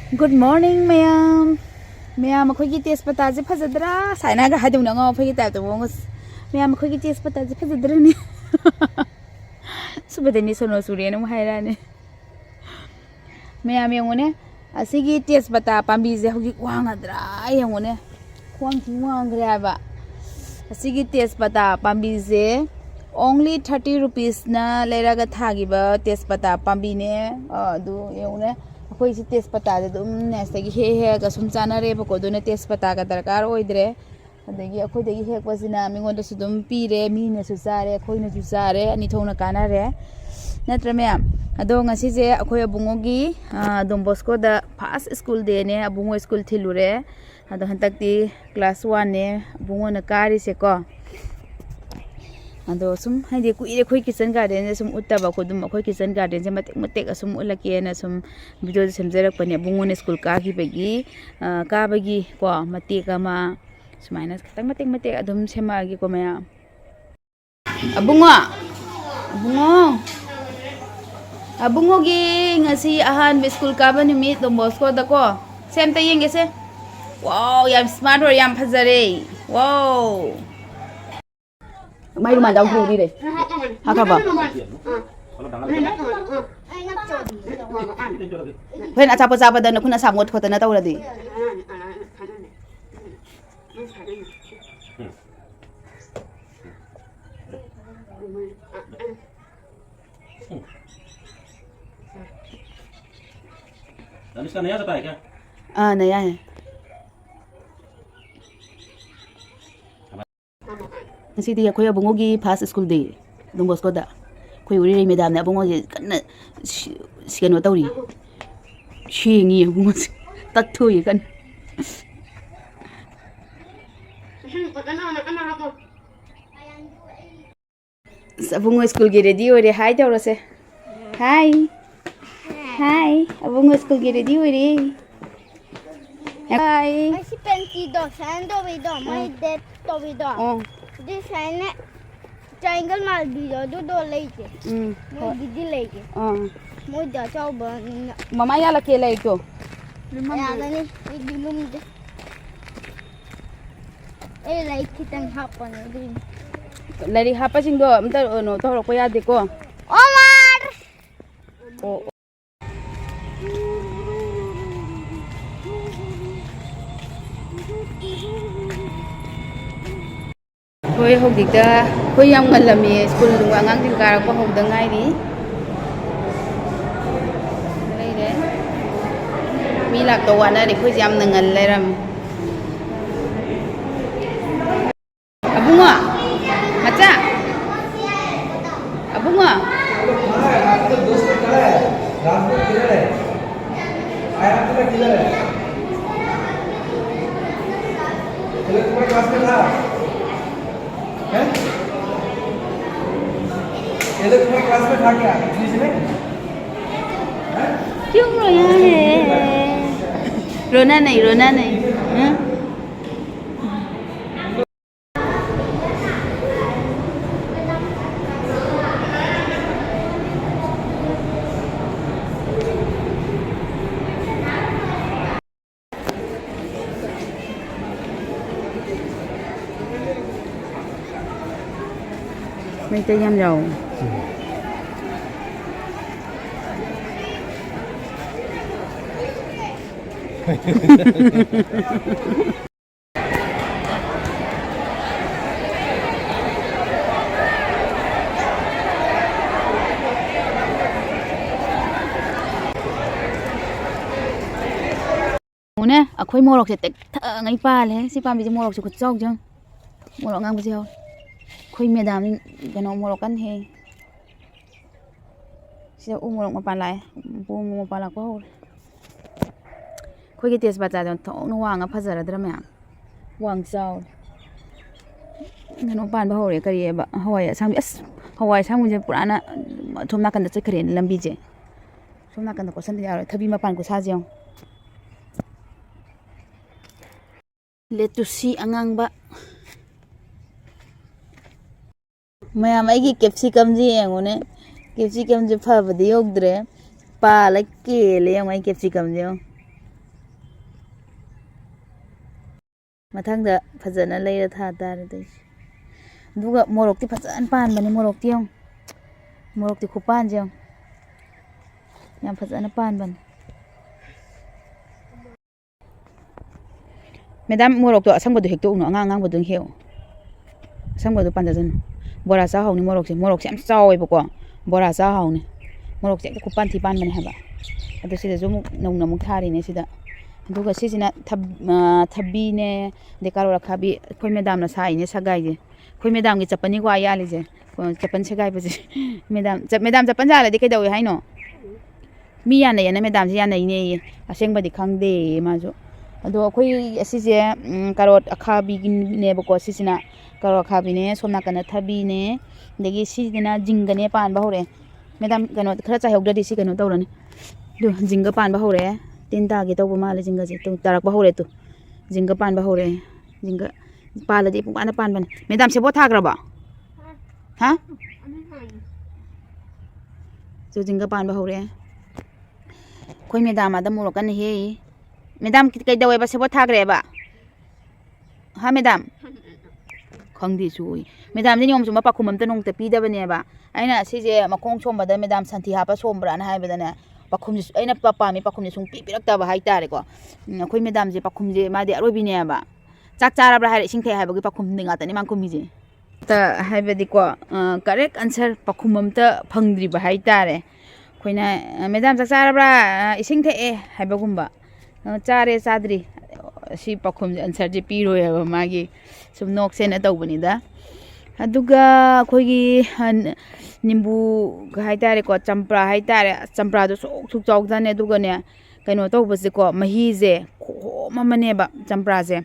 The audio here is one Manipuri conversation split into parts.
Good morning, ma'am. Ma'am, ako'y test pataje phajadra. Saina ga hadung na nga ako'y type to bongos. Ma'am, ako'y test pataje phajadra ni. Subade ni sono suriya no haira ni. Ma'am, yung ne asigi test pata pambize hogi wangadra yung ne. Kwang wangra ba. Asigi test pata pambize only 30 rupees na leraga thagiba test pata pambine adu yung ne अखोई से तेजपत्ता दे दुम नेस्तगी हे हे का सुम चाना रे बको दुने तेजपत्ता का दरकार ओइद्रे अदगी अखोई दगी हेक पसिना मिंगोन दसु दुम पीरे मीने सु चारे अखोई न सु चारे अनि थौना काना रे नत्र मैम अदो ngasi je अखोई अबुंगोगी डोंबोस्को दा फर्स्ट स्कूल दे ने अबुंगो स्कूल थिलुरे अदो हंतकती क्लास 1 ने अबुंगो न कारी से को अदो सुम हाइदे कुइरे खोई किचन गार्डन से सुम उत्तबा को दुम खोई किचन गार्डन से मतेक मतेक असुम उलके ना सुम वीडियो सेमजरक पने बुंगोने स्कूल कागी बगी काबगी को मतेक मा सुमाइना खतंग मतेक मतेक अदुम सेमागी को मया अबुंगो अबुंगो अबुंगोगी ngasi ahan स्कूल काबा निमित डोंबोस्को दको सेम त येंगे से वाओ याम स्मार्ट और याम फजरे wow Mai rumah jauh dulu deh. Apa apa? Pen apa dan aku nak samut kota nak tahu lagi. इसका नया पता है क्या? नया है. Sidi ya koya bungogi pass school day Dombosco da koy uri madam na bungogi kan sigano tawri shingi bungos tatto yi kan sa bungo school gi ready ore hi tawra se hi bungo school gi ready ore hi si pensi do sando video mai det to video this sign triangle mal video do leike mo gidi leike mo da chau ba mama ya la ke lai ko ya la ni dilum de like kitang hapan green lari hapa sing do amta no to ko ya de ko Omar oh Hoi hogdikta hoi yam ngalami school dung angang ting karak ko hogda ngai ri leire mi lak to wana ri khoi jam nangal leram abunga macha abunga आपका दोस्त कहाँ है? राजपुर किधर है? आया किधर है? चलो तुम्हारे क्लास में था? हैं? ये लोग तुम्हारे क्लास में था क्या? इंग्लिश में? क्यों रोया है रोना नहीं हाँ? Mấy tay giam dầu nè, khối morok sẽ tách ngay pa lên, si pa bị morok sẽ cột chóc chứ, morok ngang bao khối mẹ đam cái nó morok ăn he, si morok mà pan lại, mà pan lại có khối cái test bắt ra thong nó wang apa zara drama ya, wang sao, cái nó pan bao rồi cái gì vậy, Hawaii sang mình purana, thom na kan da chakre lambi je, thom na kan da kosan ya thabi ma pan ko sa jeng. Lettuce angang ba Maya mai capsicum ji engone capsicum je pha badi ogdre pa la ke le mai capsicum je ꯃꯊꯪꯗ ꯐꯖꯅ ꯂꯩꯔ ꯊꯥ ꯇꯥꯔꯦ ꯇꯧꯏꯁꯦ ꯑꯗꯨꯒ ꯃꯣꯔꯣꯛꯇꯤ ꯐꯖꯅ ꯄꯥꯟꯕꯅꯤ ꯃꯣꯔꯣꯛꯇꯤ ꯌꯦꯡꯉꯨ ꯃꯣꯔꯣꯛꯇꯤ ꯈꯨꯄꯥꯟꯁꯦ ꯌꯦꯡꯉꯨ ꯌꯥꯝ ꯐꯖꯅ ꯄꯥꯟꯕꯅꯤ ꯃꯦꯗꯥꯝ ꯃꯣꯔꯣꯛꯇꯣ ꯑꯁꯪꯕꯗꯣ ꯍꯦꯛꯇꯣꯛꯎꯅꯨ ꯑꯉꯥꯡꯕꯗꯨ ꯍꯦꯛꯎ ꯑꯁꯪꯕꯗꯣ ꯄꯥꯟꯖꯁꯅꯨ ꯕꯣꯔꯥ ꯆꯥ ꯍꯥꯎꯅꯤ ꯃꯣꯔꯣꯛꯁꯦ ꯌꯥꯝ ꯆꯥꯎꯋꯦꯕꯀꯣ ꯕꯣꯔꯥ ꯆꯥ ꯍꯥꯎꯅꯤ ꯃꯣꯔꯣꯛꯁꯦ ꯍꯦꯛꯇ ꯈꯨꯄꯥꯟ ꯊꯤ ꯄꯥꯟꯕꯅꯦ ꯍꯥꯏꯕ ꯑꯗꯣ ꯁꯤꯗꯁꯨ ꯑꯃꯨꯛ ꯅꯧꯅ ꯑꯃꯨꯛ ꯊꯥꯔꯤꯅꯦ ꯁꯤꯗ ꯑꯗꯨꯒ ꯁꯤꯁꯤꯅ ꯊꯕꯤꯅꯦ ꯑꯗꯩ ꯀꯥꯔꯣꯠ ꯑꯈꯥꯕꯤ ꯑꯩꯈꯣꯏ ꯃꯦꯗꯥꯝꯅ ꯁꯥꯏꯅꯦ ꯁꯒꯥꯏꯁꯦ ꯑꯩꯈꯣꯏ ꯃꯦꯗꯥꯝꯒꯤ ꯆꯠꯄꯅꯤꯀꯣ ꯌꯥꯜꯂꯤꯁꯦ ꯆꯠꯄꯟ ꯁꯦꯒꯥꯏꯕꯁꯦ ꯃꯦꯗꯥꯝ ꯆꯠꯄꯟ ꯌꯥꯜꯂꯗꯤ ꯀꯩꯗꯧꯋꯦ ꯍꯥꯏꯅꯣ ꯃꯤ ꯌꯥꯅꯩꯌꯦꯅ ꯃꯦꯗꯥꯝꯁꯦ ꯌꯥꯅꯩꯅꯦꯌꯦ ꯑꯁꯦꯡꯕꯗꯤ ꯈꯪꯗꯦ 마저 ꯑꯗꯣ ꯑꯩꯈꯣꯏ ꯑꯁꯤꯁꯦ ꯀꯥꯔꯣꯠ ꯑꯈꯥꯕꯤꯒꯤꯅꯦꯕꯀꯣ ꯁꯤꯁꯤꯅ ꯀꯥꯔꯣꯠ ꯑꯈꯥꯕꯤꯅꯦ ꯁꯣꯝ ꯅꯥꯀꯟꯗ ꯊꯕꯤꯅꯦ ꯑꯗꯒꯤ ꯁꯤꯁꯤꯅ ꯖꯤꯡꯒꯅꯦ ꯄꯥꯟꯕ ꯍꯧꯔꯛꯑꯦ ꯃꯦꯗꯥꯝ ꯀꯩꯅꯣ ꯈꯔ ꯆꯥꯏꯍꯧꯗ꯭ꯔꯗꯤ ꯁꯤ ꯀꯩꯅꯣ ꯇꯧꯔꯅꯤ ꯑꯗꯨ ꯖꯤꯡꯒ ꯄꯥꯟꯕ ꯍꯧꯔꯛꯑꯦ ꯇꯤꯟ ꯇꯥꯒꯦ ꯇꯧꯕ ꯃꯥꯜꯂꯦ ꯖꯤꯡꯒꯁꯦ ꯇꯥꯔꯛꯄ ꯍꯧꯔꯦ ꯇꯨ ꯖꯤꯡꯒ ꯄꯥꯟꯕ ꯍꯧꯔꯛꯑꯦ ꯖꯤꯡꯒ ꯄꯥꯜꯂꯗꯤ ꯄꯨꯡꯄꯥꯟꯗ ꯄꯥꯟꯕꯅꯦ ꯃꯦꯗꯥꯝ ꯁꯦꯕꯣꯠ ꯊꯥꯈ꯭ꯔꯕ ꯍꯥ ꯖꯤꯡꯒ ꯄꯥꯟꯕ ꯍꯧꯔꯛꯑꯦ ꯑꯩꯈꯣꯏ ꯃꯦꯗꯥꯝ ꯑꯗ ꯃꯣꯔꯣꯛ ꯀꯟꯅ ꯍꯦꯛꯏ ꯃꯦꯗꯥꯝ ꯀꯩꯗꯧꯋꯦꯕ ꯁꯦꯕꯣꯠ ꯊꯥꯈ꯭ꯔꯦꯕ ꯍꯥ ꯃꯦꯗꯥꯝ ꯈꯪꯗꯦ ꯁꯨꯏ ꯃꯦꯗꯥꯝꯗꯤ ꯅꯤꯌꯣꯝ ꯆꯨꯝꯕ ꯄꯥꯈꯨꯝ ꯑꯝꯇ ꯅꯣꯡꯇ ꯄꯤꯗꯕꯅꯦꯕ ꯑꯩꯅ ꯁꯤꯁꯦ ꯃꯈꯣꯡ ꯁꯣꯝꯕꯗ ꯃꯦꯗꯥꯝ ꯁꯟꯊꯤ ꯍꯥꯞꯄ ꯁꯣꯝꯕ꯭ꯔꯥꯅ ꯍꯥꯏꯕꯗꯅꯦ ꯄꯥꯈꯨꯝꯁꯦ ꯑꯩꯅ ꯄꯥꯝꯃꯤ ꯄꯥꯈꯨꯝꯁꯦ ꯁꯨꯡ ꯄꯤꯔꯛꯇꯕ ꯍꯥꯏꯇꯥꯔꯦꯀꯣ ꯑꯩꯈꯣꯏ ꯃꯦꯗꯥꯝꯁꯦ ꯄꯥꯈꯨꯝꯁꯦ ꯃꯥꯗꯤ ꯑꯔꯣꯏꯕꯤꯅꯦꯕ ꯆꯥꯛ ꯆꯥꯔꯕ꯭ꯔꯥ ꯍꯥꯏꯔ ꯏꯁꯤꯡ ꯊꯛꯑꯦ ꯍꯥꯏꯕꯒꯤ ꯄꯥꯈꯨꯝꯗꯤ ꯉꯥꯛꯇꯅꯤ ꯃꯥ ꯈꯨꯝꯃꯤꯁꯦ ꯍꯥꯏꯕꯗꯤꯀꯣ ꯀꯔꯦꯛ ꯑꯟꯁꯔ ꯄꯥꯈꯨꯝ ꯑꯝꯇ ꯐꯪꯗ꯭ꯔꯤꯕ ꯍꯥꯏꯇꯥꯔꯦ ꯑꯩꯈꯣꯏꯅ ꯃꯦꯗꯥꯝ ꯆꯥꯛ ꯆꯥꯔꯕ꯭ꯔꯥ ꯏꯁꯤꯡ ꯊꯛꯑꯦ ꯍꯥꯏꯕꯒꯨꯝꯕ ꯆꯥꯔꯦ ꯆꯥꯗ꯭ꯔꯤ ꯁꯤ ꯄꯥꯈꯨꯝꯁꯦ ꯑꯟꯁꯔꯁꯦ ꯄꯤꯔꯣꯏꯕ ꯃꯥꯒꯤ ꯁꯨꯝ ꯅꯣꯛꯁꯦꯅ ꯇꯧꯕꯅꯤꯗ ꯑꯗꯨꯒ ꯑꯩꯈꯣꯏꯒꯤ ꯅꯤꯝꯕꯨ ꯍꯥꯏꯇꯥꯔꯦꯀꯣ ꯆꯝꯄ꯭ꯔꯥ ꯍꯥꯏꯇꯥꯔꯦ ꯆꯝꯄ꯭ꯔꯥꯗꯣ ꯁꯨꯛ ꯆꯥꯎꯖꯥꯠꯅꯦ ꯑꯗꯨꯒꯅꯦ ꯀꯩꯅꯣ ꯇꯧꯕꯁꯦꯀꯣ ꯃꯍꯤꯁꯦ ꯈꯣꯝ ꯑꯃꯅꯦꯕ ꯆꯝꯄ꯭ꯔꯥꯁꯦ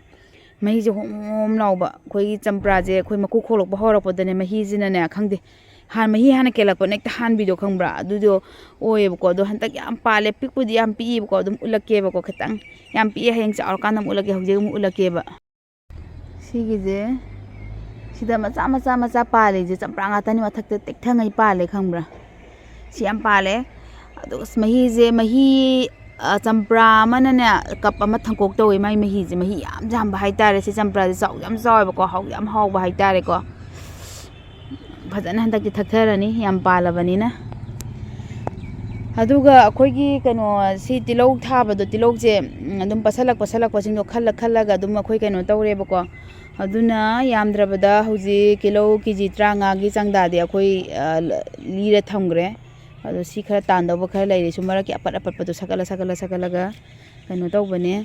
ꯃꯍꯤꯁꯦ ꯍꯣꯝ ꯍꯣꯝ ꯂꯥꯎꯕ ꯑꯩꯈꯣꯏꯒꯤ ꯆꯝꯄ꯭ꯔꯥꯁꯦ ꯑꯩꯈꯣꯏ ꯃꯀꯨ ꯈꯣꯛꯂꯛꯄ ꯍꯧꯔꯛꯄꯗꯅꯦ ꯃꯍꯤꯁꯤꯅꯅꯦ ꯈꯪꯗꯦ ꯃꯍꯤ ꯍꯥꯟꯅ ꯀꯦꯜꯂꯛꯄꯅ ꯍꯦꯛꯇ ꯍꯥꯟꯕꯤꯗꯣ ꯈꯪꯕ꯭ꯔꯥ ꯑꯗꯨꯗꯣ ꯑꯣꯏꯌꯦꯕꯀꯣ ꯑꯗꯣ ꯍꯟꯗꯛ ꯌꯥꯝ ꯄꯥꯜꯂꯦ ꯄꯤꯛꯄꯨꯗꯤ ꯌꯥꯝ ꯄꯤꯛꯏꯕꯀꯣ ꯑꯗꯨꯝ ꯎꯠꯂꯛꯀꯦꯕꯀꯣ ꯈꯤꯇꯪ ꯌꯥꯝ ꯄꯤꯛꯑꯦ ꯍꯌꯦꯡ ꯆꯥꯎꯔꯀꯥꯟꯗ ꯑꯃꯨꯛ ꯎꯠꯂꯛꯀꯦ ꯍꯧꯖꯤꯛ ꯑꯃꯨꯛ ꯎꯠꯂꯛꯀꯦꯕ ꯁꯤꯒꯤꯁꯦ ꯁꯤꯗ ꯃꯆꯥ ꯄꯥꯜꯂꯤꯁꯦ ꯆꯝꯄ꯭ꯔꯥ ꯉꯥꯛꯇꯅꯤ ꯃꯊꯛꯇ ꯇꯦꯛꯊꯉꯩ ꯄꯥꯜꯂꯦ ꯈꯪꯕ꯭ꯔꯥ ꯁꯤ ꯌꯥꯝ ꯄꯥꯜꯂꯦ ꯑꯗꯨꯒ ꯃꯍꯤ ꯆꯝꯄ꯭ꯔꯥ ꯑꯃꯅꯅꯦ ꯀꯞ ꯑꯃ ꯊꯪꯀꯣꯛ ꯇꯧꯋꯦ ꯃꯥꯒꯤ ꯃꯍꯤꯁꯦ ꯃꯍꯤ ꯌꯥꯝ ꯌꯥꯝꯕ ꯍꯥꯏꯇꯥꯔꯦ ꯁꯤ ꯆꯝꯄ꯭ꯔꯥꯁꯦ ꯌꯥꯝ ꯆꯥꯎꯋꯦꯕꯀꯣ ꯌꯥꯝ ꯍꯥꯎꯕ ꯍꯥꯏꯇꯥꯔꯦꯀꯣ ꯐꯖꯅ ꯍꯟꯗꯛꯇꯤ ꯊꯛꯊꯔꯅꯤ ꯌꯥꯝ ꯄꯥꯜꯂꯕꯅꯤꯅ ꯑꯗꯨꯒ ꯑꯩꯈꯣꯏꯒꯤ ꯀꯩꯅꯣ ꯁꯤ ꯇꯤꯜꯍꯧ ꯊꯥꯕꯗꯣ ꯇꯤꯜꯍꯧꯁꯦ ꯑꯗꯨꯝ ꯄꯠꯁꯜꯂꯛꯄꯁꯤꯡꯗꯣ ꯈꯜꯂꯒ ꯑꯗꯨꯝ ꯑꯩꯈꯣꯏ ꯀꯩꯅꯣ ꯇꯧꯔꯦꯕꯀꯣ ꯑꯗꯨꯅ ꯌꯥꯝꯗ꯭ꯔꯕꯗ ꯍꯧꯖꯤꯛ ꯇꯤꯜꯍꯧ ꯀꯦꯖꯤ 35ꯒꯤ ꯆꯥꯡꯗꯥꯗꯤ ꯑꯩꯈꯣꯏ ꯂꯤꯔ ꯊꯝꯈ꯭ꯔꯦ ꯑꯗꯣ ꯁꯤ ꯈꯔ ꯇꯥꯟꯗꯧꯕ ꯈꯔ ꯂꯩꯔꯤ ꯁꯨꯝ ꯃꯔꯛꯀꯤ ꯑꯄꯠꯄꯗꯣ ꯁꯛꯀꯠꯂꯒ ꯀꯩꯅꯣ ꯇꯧꯕꯅꯦ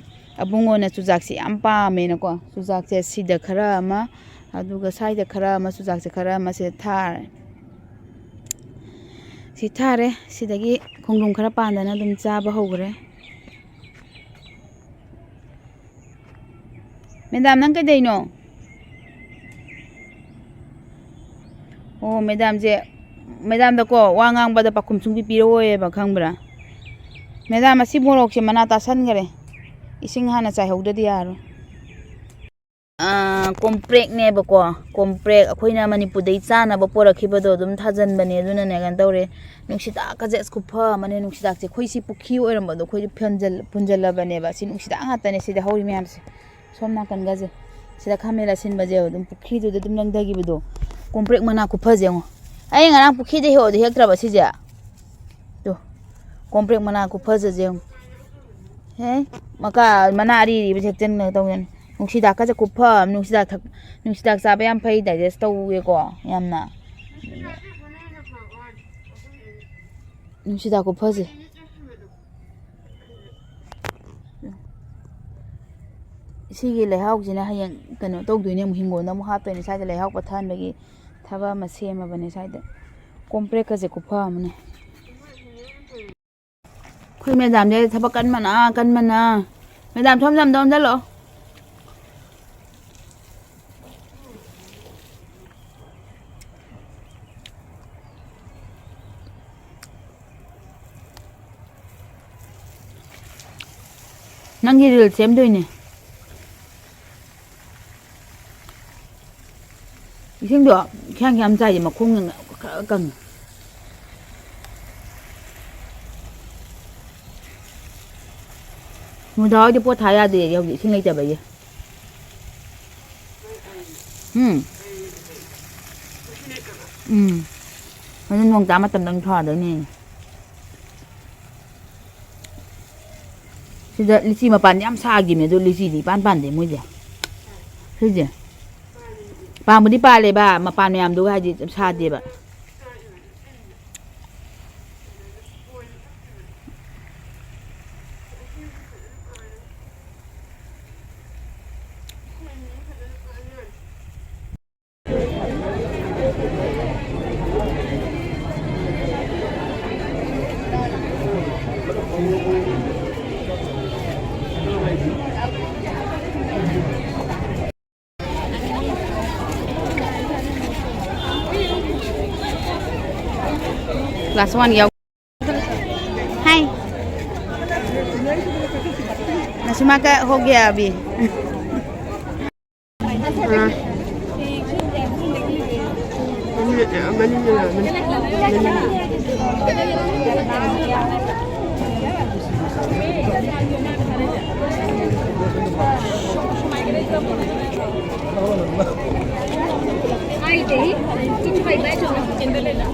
ꯑꯕꯨꯡꯉꯣꯅ ꯆꯨꯖꯥꯛꯁꯦ ꯌꯥꯝ ꯄꯥꯝꯃꯦꯅꯀꯣ ꯆꯨꯖꯥꯛꯁꯦ ꯁꯤꯗ ꯈꯔ ꯑꯃ ꯑꯗꯨꯒ ꯁ꯭ꯋꯥꯏꯗ ꯈꯔ ꯑꯃ ꯆꯨꯖꯥꯛꯁꯦ ꯈꯔ ꯑꯃ ꯁꯤꯗ ꯊꯥꯔꯦ ꯁꯤ ꯊꯥꯔꯦ ꯁꯤꯗꯒꯤ ꯈꯣꯡꯗ꯭ꯔꯨꯝ ꯈꯔ ꯄꯥꯟꯗꯅ ꯑꯗꯨꯝ ꯆꯥꯕ ꯍꯧꯈ꯭ꯔꯦ ꯃꯦꯗꯥꯝ ꯅꯪ ꯀꯩꯗꯧꯔꯤꯅꯣ ꯑꯣ ꯃꯦꯗꯥꯝꯗꯀꯣ ꯋꯥ ꯉꯥꯡꯕꯗ ꯄꯥꯈꯨꯝ ꯁꯨꯡꯄꯤ ꯄꯤꯔꯛꯑꯣꯏꯕ ꯈꯪꯕ꯭ꯔꯥ ꯃꯦꯗꯥꯝ ꯑꯁꯤ ꯃꯣꯔꯣꯛꯁꯦ ꯃꯅꯥ ꯇꯥꯁꯟꯈꯔꯦ ꯏꯁꯤꯡ ꯍꯥꯟꯅ ꯆꯥꯏꯍꯧꯗ꯭ꯔꯗꯤ ꯌꯥꯔꯣꯏ ꯀꯣꯝꯄ꯭ꯔꯦꯛꯅꯦꯕꯀꯣ ꯀꯣꯝꯄ꯭ꯔꯦꯛ ꯑꯩꯈꯣꯏꯅ ꯃꯅꯤꯄꯨꯔꯗꯒꯤ ꯆꯥꯅꯕ ꯄꯣꯔꯛꯈꯤꯕꯗꯣ ꯑꯗꯨꯝ ꯊꯥꯖꯟꯕꯅꯦ ꯑꯗꯨꯅꯅꯦ ꯀꯩꯅꯣ ꯇꯧꯔꯦ ꯅꯨꯡꯁꯤꯗꯥꯛꯀꯁꯦ ꯈꯨꯐ ꯑꯃꯅꯦ ꯅꯨꯡꯁꯤꯗꯥꯛꯁꯦ ꯑꯩꯈꯣꯏ ꯁꯤ ꯄꯨꯈ꯭ꯔꯤ ꯑꯣꯏꯔꯝꯕꯗꯣ ꯑꯩꯈꯣꯏꯁꯨ ꯄꯨꯟꯖꯜꯂꯕꯅꯦꯕ ꯁꯤ ꯅꯨꯡꯁꯤꯗꯥꯛ ꯉꯥꯛꯇꯅꯦ ꯁꯤꯗ ꯍꯧꯔꯤ ꯃꯌꯥꯝꯁꯦ ꯁꯣꯝ ꯅꯥꯀꯟꯒꯁꯦ ꯁꯤꯗ ꯈꯥꯃꯦꯟ ꯑꯁꯤꯟꯕꯁꯦ ꯑꯗꯨꯝ ꯄꯨꯈ꯭ꯔꯤꯗꯨꯗ ꯑꯗꯨꯝ ꯂꯪꯊꯈꯤꯕꯗꯣ ꯀꯣꯝꯄ꯭ꯔꯦꯛ ꯃꯅꯥ ꯈꯨꯐꯁꯦ ꯌꯦꯡꯉꯣ ꯑꯩ ꯉꯔꯥꯡ ꯄꯨꯈ꯭ꯔꯤꯗ ꯍꯦꯛꯑꯣꯗꯤ ꯍꯦꯛꯇ꯭ꯔꯕ ꯁꯤꯁꯦ ꯇꯣ ꯀꯣꯝꯄ꯭ꯔꯦꯛ ꯃꯅꯥ ꯈꯨꯐꯖꯁꯦ ꯌꯦꯡꯉꯣ ꯃꯅꯥ ꯑꯔꯤꯕꯁꯦ ꯍꯦꯛꯆꯟꯅ ꯇꯧꯗꯅ ꯅꯨꯡꯁꯤꯗꯥꯛꯀꯁꯦ ꯈꯨꯐ ꯅꯨꯡꯁꯤꯗꯥꯛ ꯆꯥꯕ ꯌꯥꯝ ꯐꯩ ꯗꯥꯏꯖꯦꯁ ꯇꯧꯋꯦꯀꯣ ꯌꯥꯝꯅ ꯅꯨꯡꯁꯤꯗꯥꯛ ꯈꯨꯐꯁꯦ ꯁꯤꯒꯤ ꯂꯩꯍꯥꯎꯁꯤꯅ ꯍꯌꯦꯡ ꯀꯩꯅꯣ ꯇꯧꯗꯣꯏꯅꯦ ꯑꯃꯨꯛ ꯍꯤꯡꯒꯣꯜꯗ ꯑꯃꯨꯛ ꯍꯥꯞꯇꯣꯏꯅꯦ ꯁ꯭ꯋꯥꯏꯗ ꯂꯩꯍꯥꯎ ꯄꯠꯊꯍꯟꯕꯒꯤ ꯊꯕꯛ ꯑꯃ ꯁꯦꯝꯃꯕꯅꯦ ꯁ꯭ꯋꯥꯏꯗ ꯀꯣꯝꯄ꯭ꯔꯦꯛꯀꯁꯦ ꯈꯨꯐ ꯑꯃꯅꯦ ꯑꯩꯈꯣꯏ ꯃꯦꯗꯥꯝꯁꯦ ꯊꯕꯛ ꯀꯟꯕꯅ ꯃꯦꯗꯥꯝ ꯁꯣꯝꯗ ꯑꯝꯇ ꯑꯣꯟꯁꯤꯜꯂꯛꯑꯣ ꯅꯪꯒꯤ ꯔꯤꯜ ꯁꯦꯝꯗꯣꯏꯅꯦ ꯏꯁꯤꯡꯗꯣ ꯈꯌꯥꯝ ꯆꯥꯏꯁꯦ ꯃꯈꯣꯡ ꯈꯔ ꯀꯪꯉꯦ ꯃꯨꯗꯥ ꯍꯣꯏꯗꯤ ꯄꯣꯠ ꯊꯥ ꯌꯥꯗꯦ ꯍꯧꯖꯤꯛ ꯏꯁꯤꯡ ꯂꯩꯇꯕꯒꯤ Mình ngon tám mà tầm đằng thọ đấy nè. Bây giờ lý mà bạn nhắm xa kì mẹ tôi lý thì bạn để mua gì? Thế gì? Bạn muốn đi ba lấy ba mà bạn mẹ làm đồ hay gì xa đi bà. Last one yaw. Hi. Nasima ka ho gaya abhi. Ai đấy, chính phải bé cho nó trên đây là.